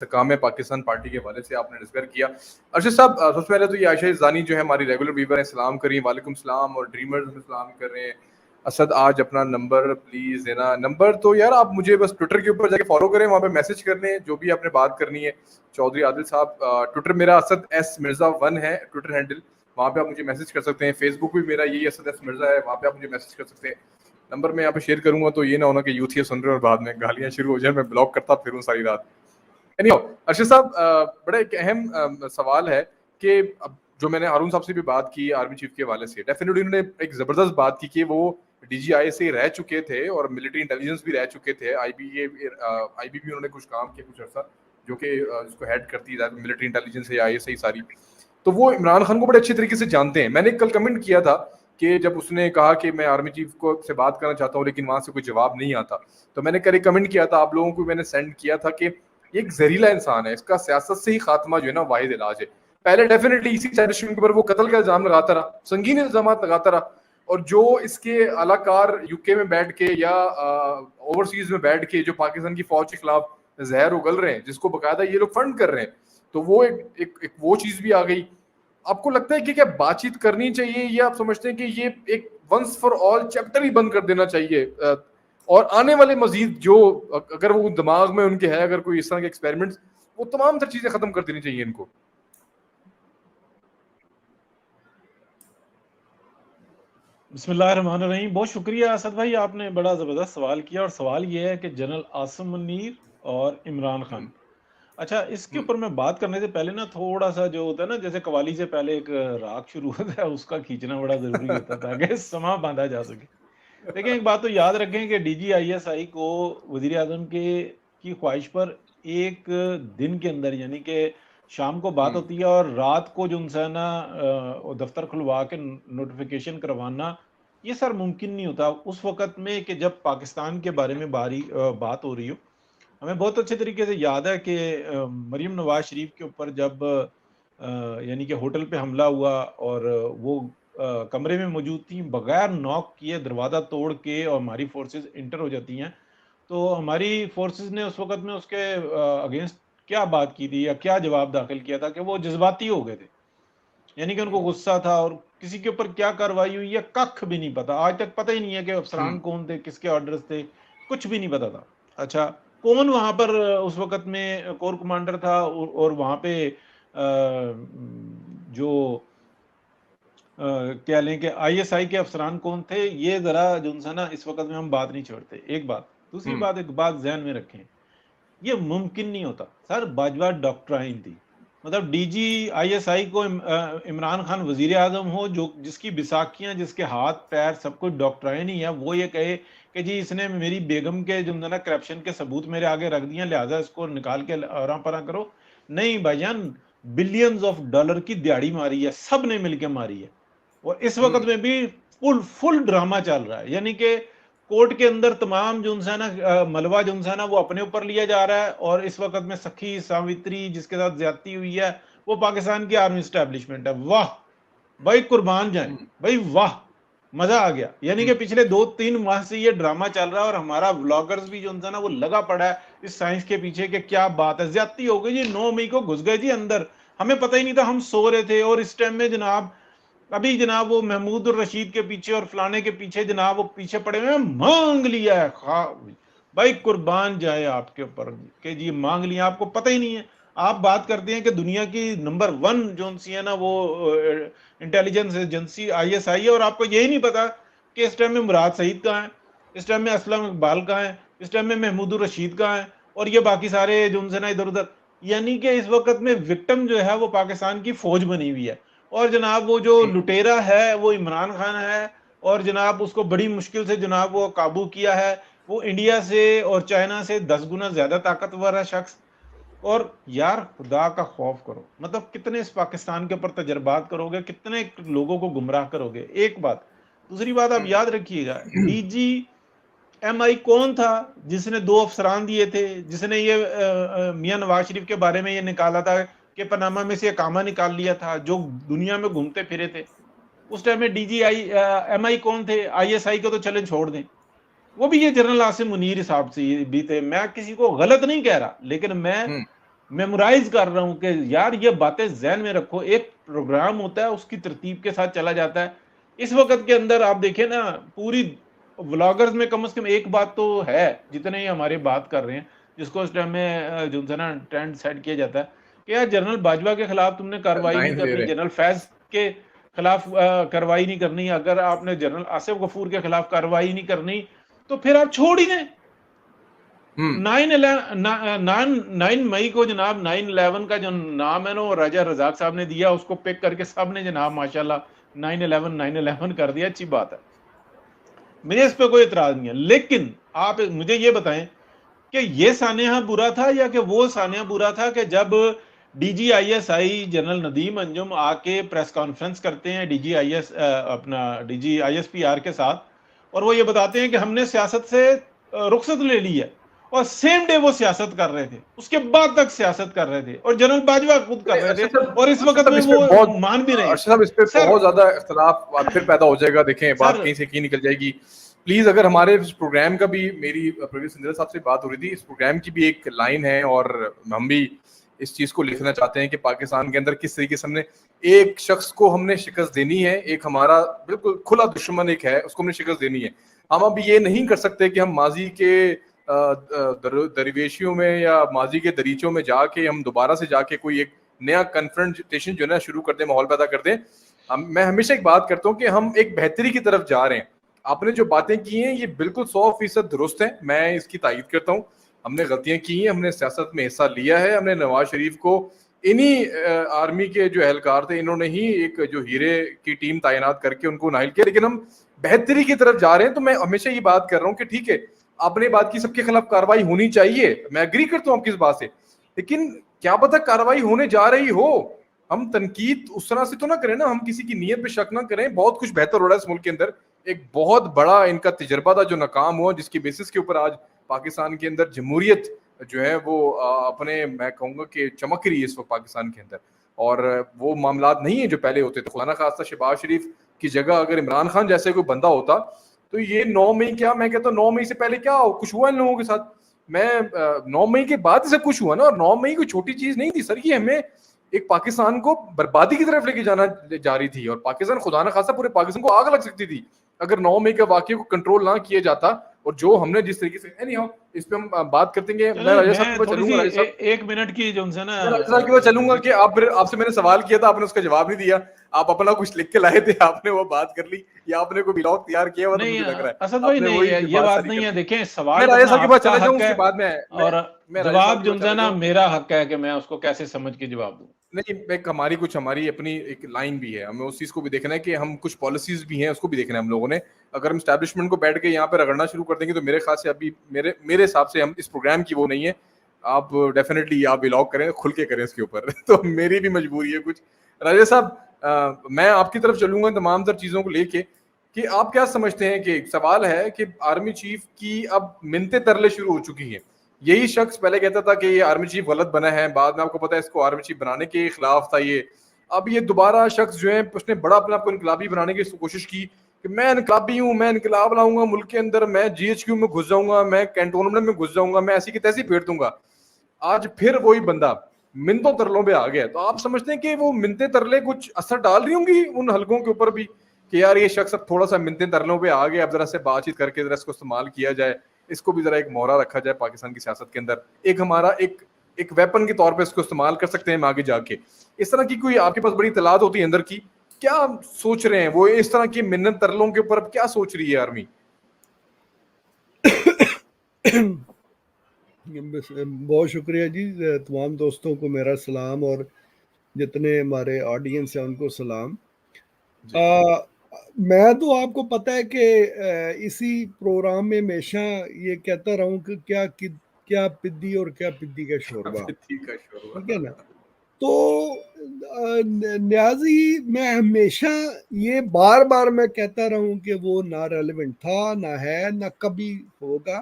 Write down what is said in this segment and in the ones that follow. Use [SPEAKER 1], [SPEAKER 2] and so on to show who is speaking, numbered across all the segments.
[SPEAKER 1] काम है पाकिस्तान पार्टी के हवाले से आपने डिस्कस किया। अर्शद साहब, सबसे पहले तो ये आयशा ज़ानी जो है हमारी रेगुलर व्यूवर है, सलाम करिए, वालेकुम सलाम, और ड्रीमर्स में सलाम कर रहे हैं। असद, आज अपना नंबर प्लीज देना। नंबर तो यार आप मुझे बस ट्विटर के ऊपर जाके फॉलो करें, वहाँ पे मैसेज कर लें जो भी आपने बात करनी है। चौधरी आदिल साहब, ट्विटर मेरा असद एस मिर्जा 1 है ट्विटर हैंडल, वहाँ पे आप मुझे मैसेज कर सकते हैं। फेसबुक भी मेरा यही असद एस मिर्जा है, वहाँ पे आप मुझे मैसेज कर सकते हैं। नंबर मैं यहाँ पे शेयर करूंगा तो ये ना होना कि यूथ ये सुन रहे और बाद में गालियां शुरू हो जाए, मैं ब्लॉक करता फिरूं सारी रात। Anyhow, अर्शद साहब, बड़ा एक अहम सवाल है कि अब जो मैंने हारून साहब से भी बात की आर्मी चीफ के हवाले से, डेफिनेटली उन्होंने एक जबरदस्त बात की कि वो डीजीआई से रह चुके थे और मिलिट्री इंटेलिजेंस भी रह चुके थे। आईबी भी उन्होंने कुछ काम किया कुछ अर्सा, जो कि इसको हेड करती है मिलिट्री इंटेलिजेंस है, आईएसआई सारी। तो वो इमरान खान को बड़े अच्छे तरीके से जानते हैं। मैंने कल कमेंट किया था कि जब उसने कहा कि मैं आर्मी चीफ को से बात करना चाहता हूँ लेकिन वहां से कोई जवाब नहीं आता, तो मैंने कल एक कमेंट किया था आप लोगों को, मैंने सेंड किया था कि ये एक जहरीला इंसान है, इसका सियासत से ही खात्मा जो है ना वाहिद इलाज है। पहले डेफिनेटली इसी चैरिशम के ऊपर वो कत्ल का इल्जाम लगाता रहा, संगीन इल्जाम लगाता रहा, और जो इसके अलाकार यूके में बैठ के या ओवरसीज में बैठ के जो पाकिस्तान की फौज के खिलाफ जहर उगल रहे हैं, जिसको बकायदा ये लोग फंड कर रहे हैं, तो वो एक वो चीज भी आ गई। आपको लगता है कि क्या बातचीत करनी चाहिए, या आप समझते हैं कि ये एक वंस फॉर ऑल चैप्टर ही बंद कर देना चाहिए, और आने वाले मजीद जो अगर वो दिमाग में उनके है अगर कोई इस तरह के एक्सपेरिमेंट्स, वो तमाम तर चीजें खत्म कर देनी चाहिए इनको?
[SPEAKER 2] बिस्मिल्लाहिर्रहमानिर्रहीम। बहुत शुक्रिया असद भाई, आपने बड़ा ज़बरदस्त सवाल किया। और सवाल ये है कि जनरल आसिम मुनीर और इमरान खान, अच्छा इसके ऊपर मैं बात करने से पहले ना थोड़ा सा जो होता है ना, जैसे कवाली से पहले एक राग शुरू होता है, उसका खींचना बड़ा ज़रूरी होता है ताकि समा बांधा जा सके। लेकिन एक बात तो याद रखें कि DGISI को वज़ीर आज़म के की ख्वाहिश पर एक दिन के अंदर, यानी कि शाम को बात होती है और रात को जो है ना दफ्तर खुलवा के नोटिफिकेशन करवाना, ये सर मुमकिन नहीं होता उस वक़्त में कि जब पाकिस्तान के बारे में बात हो रही हो। हमें बहुत अच्छे तरीके से याद है कि मरीम नवाज शरीफ के ऊपर जब यानी कि होटल पे हमला हुआ और वो कमरे में मौजूद थी, बगैर नॉक किए दरवाज़ा तोड़ के और हमारी फोर्सेस इंटर हो जाती हैं, तो हमारी फोर्सेस ने उस वक़्त में उसके अगेंस्ट क्या बात की थी या क्या जवाब दाखिल किया था कि वो जज्बाती हो गए थे। यानी कि उनको गुस्सा था और किसी के ऊपर क्या कार्रवाई हुई है कख भी नहीं पता, आज तक पता ही नहीं है कि अफसरान कौन थे, किसके ऑर्डर्स थे, कुछ भी नहीं पता था। अच्छा, कौन वहां पर उस वक्त में कोर कमांडर था और वहां पे जो क्या लें कि ISI के अफसरान कौन थे, ये जरा जो है ना इस वक्त में हम बात नहीं छोड़ते। एक बात, दूसरी बात, एक बात जहन में रखें, ये मुमकिन नहीं होता सर। बाजवा डॉक्ट्राइन थी, मतलब DGISI को इमरान खान वजीर आजम हो, जो जिसकी बिसाखियां, जिसके हाथ पैर सब कुछ डॉक्ट्राइन ही है, वो ये कहे कि जी इसने मेरी बेगम के जो ना करप्शन के सबूत मेरे आगे रख दिए, लिहाजा इसको निकाल के आरा परा करो। नहीं भाईजान, बिलियंस ऑफ डॉलर की दिहाड़ी मारी है, सब ने मिलकर मारी है, और इस वक्त में भी फुल ड्रामा चल रहा है। यानी कि कोर्ट के अंदर तमाम जो है ना मलबा जो है ना वो अपने ऊपर लिया जा रहा है, और इस वक्त में सखी सावित्री जिसके साथ ज्यादती हुई है वो पाकिस्तान की आर्मी स्टैब्लिशमेंट है। वाह भाई, कुर्बान जाए भाई, वाह, मजा आ गया। यानी कि पिछले 2-3 माह से ये ड्रामा चल रहा है और हमारा व्लॉगर्स भी जो है ना वो लगा पड़ा है इस साइंस के पीछे कि क्या बात है, ज्यादती हो गई जी। 9 मई को घुस गए जी अंदर, हमें पता ही नहीं था, हम सो रहे थे, और इस टाइम में जनाब अभी जनाब वो महमूद और रशीद के पीछे और फलाने के पीछे जनाब वो पीछे पड़े हुए, मांग लिया है। भाई कुर्बान जाए आपके ऊपर कि जी मांग लिया, आपको पता ही नहीं है। आप बात करते हैं कि दुनिया की नंबर 1 जो सी है ना वो इंटेलिजेंस एजेंसी ISI है, और आपको यही नहीं पता कि इस टाइम में मुराद सईद कहाँ है, इस टाइम में असलम इकबाल कहाँ है, इस टाइम में महमूद रशीद कहाँ है, और ये बाकी सारे जो ना इधर उधर। यानी कि इस वक्त में विक्टिम जो है वो पाकिस्तान की फौज बनी हुई है, और जनाब वो जो लुटेरा है वो इमरान खान है, और जनाब उसको बड़ी मुश्किल से जनाब वो काबू किया है। वो इंडिया से और चाइना से 10 गुना ज्यादा ताकतवर है शख्स। और यार खुदा का खौफ करो, मतलब कितने इस पाकिस्तान के ऊपर तजर्बात करोगे, कितने लोगों को गुमराह करोगे। एक बात, दूसरी बात आप याद रखिएगा, DGMI कौन था जिसने 2 अफसरान दिए थे, जिसने ये मियां नवाज शरीफ के बारे में ये निकाला था कि पनामा में से कामा निकाल लिया था, जो दुनिया में घूमते फिरे थे। उस टाइम में DGMI कौन थे? ISI को तो चलें छोड़ दें, वो भी ये जनरल आसिम मुनीर साहब से भी थे। मैं किसी को गलत नहीं कह रहा, लेकिन मैं मेमोराइज कर रहा हूं कि यार ये बातें जहन में रखो। एक प्रोग्राम होता है, उसकी तरतीब के साथ चला जाता है। इस वक्त के अंदर आप देखिए ना, पूरी व्लॉगर्स में कम से कम एक बात तो है, जितने ही हमारे बात कर रहे हैं, जिसको उस टाइम में जो है ना ट्रेंड सेट किया जाता है कि यार जनरल बाजवा के खिलाफ तुमने कार्रवाई नहीं
[SPEAKER 1] लाइन ले
[SPEAKER 2] करनी,
[SPEAKER 1] रहे हैं।
[SPEAKER 2] जनरल फैज के खिलाफ कार्रवाई नहीं करनी, अगर आपने जनरल आसिफ गफूर के खिलाफ कार्रवाई नहीं करनी तो फिर आप छोड़ ही दें।
[SPEAKER 1] हम्म
[SPEAKER 2] 9 मई को जनाब 9/11 का जो नाम है ना वो राजा रजाक साहब ने दिया, उसको पिक करके सब ने जनाब माशाल्लाह 9/11 कर दिया। अच्छी बात है, मुझे इस पे कोई इतराज नहीं है। लेकिन आप मुझे ये बताएं कि ये सानेहा बुरा था या कि वो सानेहा बुरा था कि जब डीजीआईएसआई जनरल नदीम अंजुम आके प्रेस कॉन्फ्रेंस करते हैं डीजीआईएस अपना डीजीआईएसपीआर के साथ, और वो ये बताते हैं कि हमने सियासत से रुखसत ले ली है, और सेम डे वो सियासत कर रहे थे, उसके बाद तक सियासत कर रहे थे, और जनरल बाजवा खुद कर रहे थे, और इस वक्त में
[SPEAKER 1] इस पे
[SPEAKER 2] वो
[SPEAKER 1] बहुत
[SPEAKER 2] मान भी रहे हैं।
[SPEAKER 1] अर्शद साहब, इस पे
[SPEAKER 2] सर
[SPEAKER 1] बहुत ज्यादा इख्तलाफ फिर पैदा हो जाएगा। देखें बात
[SPEAKER 2] सर
[SPEAKER 1] कहीं से कहीं निकल जाएगी। प्लीज, अगर हमारे इस प्रोग्राम का भी, मेरी प्रवीण सिंधरा साहब से बात हो रही थी, इस प्रोग्राम की भी एक लाइन है और हम भी इस चीज को लिखना चाहते हैं कि पाकिस्तान के अंदर किस तरीके से हमने एक शख्स को हमने शिकस्त देनी है, एक हमारा बिल्कुल खुला दुश्मन एक है, उसको हमने शिकस्त देनी है। हम अब ये नहीं कर सकते कि हम माजी के दरवेशियों में या माजी के दरीचों में जाके हम दोबारा से जाके कोई एक नया कन्फ्रंटेशन जो है ना शुरू कर दे, माहौल पैदा कर दे। मैं हमेशा एक बात करता हूँ कि हम एक बेहतरी की तरफ जा रहे हैं। आपने जो बातें की हैं ये बिल्कुल 100% दुरुस्त है, मैं इसकी तायद करता हूँ। हमने गलतियां की हैं, हमने सियासत में हिस्सा लिया है, हमने नवाज शरीफ को इन्हीं आर्मी के जो एहलकार थे इन्होंने ही एक जो हीरे की टीम तैनात करके उनको नाइल किया, लेकिन हम बेहतरी की तरफ जा रहे हैं। तो मैं हमेशा ये बात कर रहा हूँ कि ठीक है, आपने बात की सबके खिलाफ कार्रवाई होनी चाहिए, मैं एग्री करता हूँ आपकी इस बात से, लेकिन क्या पता कार्रवाई होने जा रही हो, हम तनकीद उस तरह से तो ना करें ना, हम किसी की नीयत पे शक ना करें। बहुत कुछ बेहतर हो रहा है इस मुल्क के अंदर, एक बहुत बड़ा इनका तजर्बा था जो नाकाम हुआ, जिसकी बेसिस के ऊपर आज पाकिस्तान के अंदर जमहूरियत जो है वो अपने, मैं कहूंगा कि चमक रही है इस वक्त पाकिस्तान के अंदर। और वो मामलात नहीं है जो पहले होते थे। खुदा ना खास्ता शहबाज शरीफ की जगह अगर इमरान खान जैसे कोई बंदा होता तो ये 9 मई, क्या मैं कहता हूँ 9 मई से पहले क्या कुछ हुआ इन लोगों के साथ, मैं 9 मई के बाद से कुछ हुआ ना। और 9 मई कोई छोटी चीज नहीं थी सर, ये हमें एक पाकिस्तान को बर्बादी की तरफ लेके जाना जा रही थी, और पाकिस्तान खुदा ना खासा पूरे पाकिस्तान को आग लग सकती थी अगर 9 मई के वाकये को कंट्रोल ना किया जाता। और जो हमने जिस तरीके से इस पे हम बात करते हैं। मैं राजा साहब के पास
[SPEAKER 2] थोड़ी सी
[SPEAKER 1] चलूंगा, राजा साहब
[SPEAKER 2] एक मिनट की जो है ना
[SPEAKER 1] मैं राजा साहब के पास चलूंगा कि आपसे मैंने सवाल किया था, आपने उसका जवाब नहीं दिया। आप अपना कुछ लिख के लाए थे, आपने वो बात कर ली, या आपने कोई ब्लॉग तैयार किया हुआ था,
[SPEAKER 2] नहीं
[SPEAKER 1] मुझे लग रहा है
[SPEAKER 2] असद भाई,
[SPEAKER 1] आपने
[SPEAKER 2] नहीं
[SPEAKER 1] वही
[SPEAKER 2] ये
[SPEAKER 1] बात
[SPEAKER 2] बात
[SPEAKER 1] सारी
[SPEAKER 2] नहीं
[SPEAKER 1] कर
[SPEAKER 2] है।
[SPEAKER 1] दी।
[SPEAKER 2] देखें,
[SPEAKER 1] मैं
[SPEAKER 2] सवाल
[SPEAKER 1] राजा
[SPEAKER 2] करना
[SPEAKER 1] साहब के पास
[SPEAKER 2] आपका
[SPEAKER 1] चला जाऊं,
[SPEAKER 2] हक
[SPEAKER 1] उसके
[SPEAKER 2] है,
[SPEAKER 1] बाद
[SPEAKER 2] और
[SPEAKER 1] मैं राजा साहब
[SPEAKER 2] जवाब
[SPEAKER 1] के
[SPEAKER 2] जो
[SPEAKER 1] पास
[SPEAKER 2] है
[SPEAKER 1] चला
[SPEAKER 2] ना
[SPEAKER 1] जाऊं।
[SPEAKER 2] मेरा हक है कि मैं उसको कैसे समझ के जवाब दूं।
[SPEAKER 1] नहीं, एक हमारी अपनी एक लाइन भी है, हमें उस चीज को भी देखना है कि हम कुछ पॉलिसीज भी हैं, उसको भी देखना है हम लोगों ने। अगर हम एस्टैब्लिशमेंट को बैठ के यहाँ पे रगड़ना शुरू कर देंगे तो मेरे ख्याल से अभी मेरे हिसाब से हम इस प्रोग्राम की वो नहीं है। आप डेफिनेटली आप बिलोंग करें, खुल के करें इसके ऊपर तो मेरी भी मजबूरी है कुछ। राजा साहब, मैं आपकी तरफ चलूंगा तमाम तर चीजों को लेके कि आप क्या समझते हैं कि एक सवाल है कि आर्मी चीफ की अब मिन्नतें तरले शुरू हो चुकी हैं। यही शख्स पहले कहता था कि ये आर्मी चीफ गलत बना है, बाद में आपको पता है इसको आर्मी चीफ बनाने के खिलाफ था ये। अब ये दोबारा शख्स जो है उसने बड़ा अपने आप को इनकलाबी बनाने की कोशिश की कि मैं इनकलाबी हूँ, मैं इनकलाब लाऊंगा मुल्क के अंदर, मैं जीएचक्यू में घुस जाऊंगा, मैं कैंटोनमेंट में घुस जाऊंगा, मैं ऐसी की तैसी फेर दूंगा। आज फिर वही बंदा मिन्नतों तरलों पे आ गया। तो आप समझते हैं कि वो मिन्नतें तरले कुछ असर डाल रही होंगी उन हलकों के ऊपर भी कि यार ये शख्स अब थोड़ा सा मिन्नतें तरलों पे आ गया, अब जरा से बातचीत करके जरा इसको इस्तेमाल किया जाए, इसको भी जरा एक मोहरा रखा जाए पाकिस्तान की सियासत के अंदर, एक हमारा एक वेपन के तौर पे इसको इस्तेमाल कर सकते हैं हम आगे जाके। इस तरह की कोई आपके पास बड़ी तलात होती है अंदर की, क्या सोच रहे हैं वो इस तरह की मिन्नत तरलों के ऊपर क्या सोच रही है आर्मी?
[SPEAKER 3] बहुत शुक्रिया जी, तमाम दोस्तों को मेरा सलाम और जितने हमारे ऑडियंस हैं उनको सलाम। मैं तो आपको पता है कि इसी प्रोग्राम में हमेशा ये कहता रहा हूँ कि क्या पिद्दी और क्या पिद्दी का शोरबा, ठीक है ना। तो न्याजी मैं हमेशा ये बार बार मैं कहता रहा हूँ कि वो ना रेलेवेंट था, ना है, ना कभी होगा।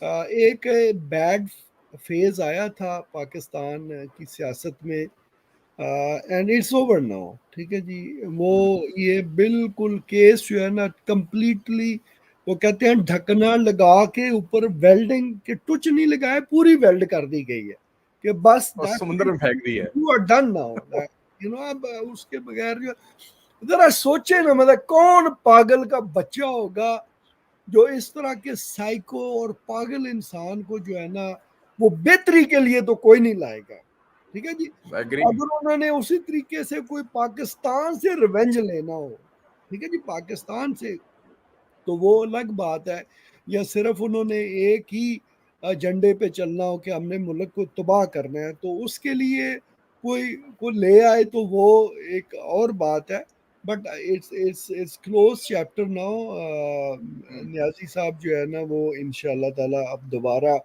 [SPEAKER 3] एक बैड फेज आया था पाकिस्तान की सियासत में एंड इट्स ओवर नाउ, ठीक है जी। वो ये बिल्कुल केस जो है ना कंप्लीटली, वो कहते हैं ढकना लगा के ऊपर वेल्डिंग के टुच नहीं लगाए, पूरी वेल्ड कर दी गई है। कि बस
[SPEAKER 1] और समुद्र में फेंक दी है।
[SPEAKER 3] You are done now, you know. अब उसके बगैर जो जरा सोचे ना, मतलब कौन पागल का बच्चा होगा जो इस तरह के साइको और पागल इंसान को जो है ना वो बेहतरी के लिए तो कोई नहीं लाएगा, ठीक है जी।
[SPEAKER 1] एग्री।
[SPEAKER 3] अगर उन्होंने उसी तरीके से कोई पाकिस्तान से रिवेंज लेना हो, ठीक है जी, पाकिस्तान से, तो वो अलग बात है। या सिर्फ उन्होंने एक ही एजेंडे पे चलना हो कि हमने मुल्क को तबाह करना है, तो उसके लिए कोई को ले आए तो वो एक और बात है। But it's close chapter now. Niazi साहब जो है ना वो इंशाल्लाह ताला अब दोबारा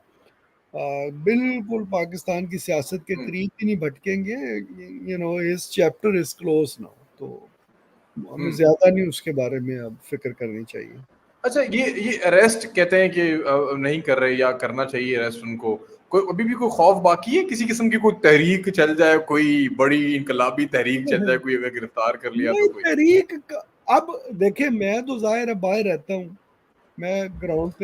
[SPEAKER 3] बिल्कुल पाकिस्तान की सियासत के करीब ही नहीं भटकेंगे। यू नो इस चैप्टर इज क्लोज नाउ, तो हमें ज्यादा नहीं उसके बारे में अब फिक्र करनी चाहिए।
[SPEAKER 1] अच्छा, ये अरेस्ट कहते हैं कि नहीं कर रहे या करना चाहिए अरेस्ट उनको, कोई अभी भी कोई खौफ बाकी है किसी किस्म की, कोई तहरीक चल जाए, कोई बड़ी इनकलाबी तहरीक चल जाए, कोई अगर गिरफ्तार कर लिया
[SPEAKER 3] नहीं,
[SPEAKER 1] तो कोई?
[SPEAKER 3] तहरीक अब देखिए, मैं तो जाहिर है बाहर रहता हूँ, मैं ग्राउंड पे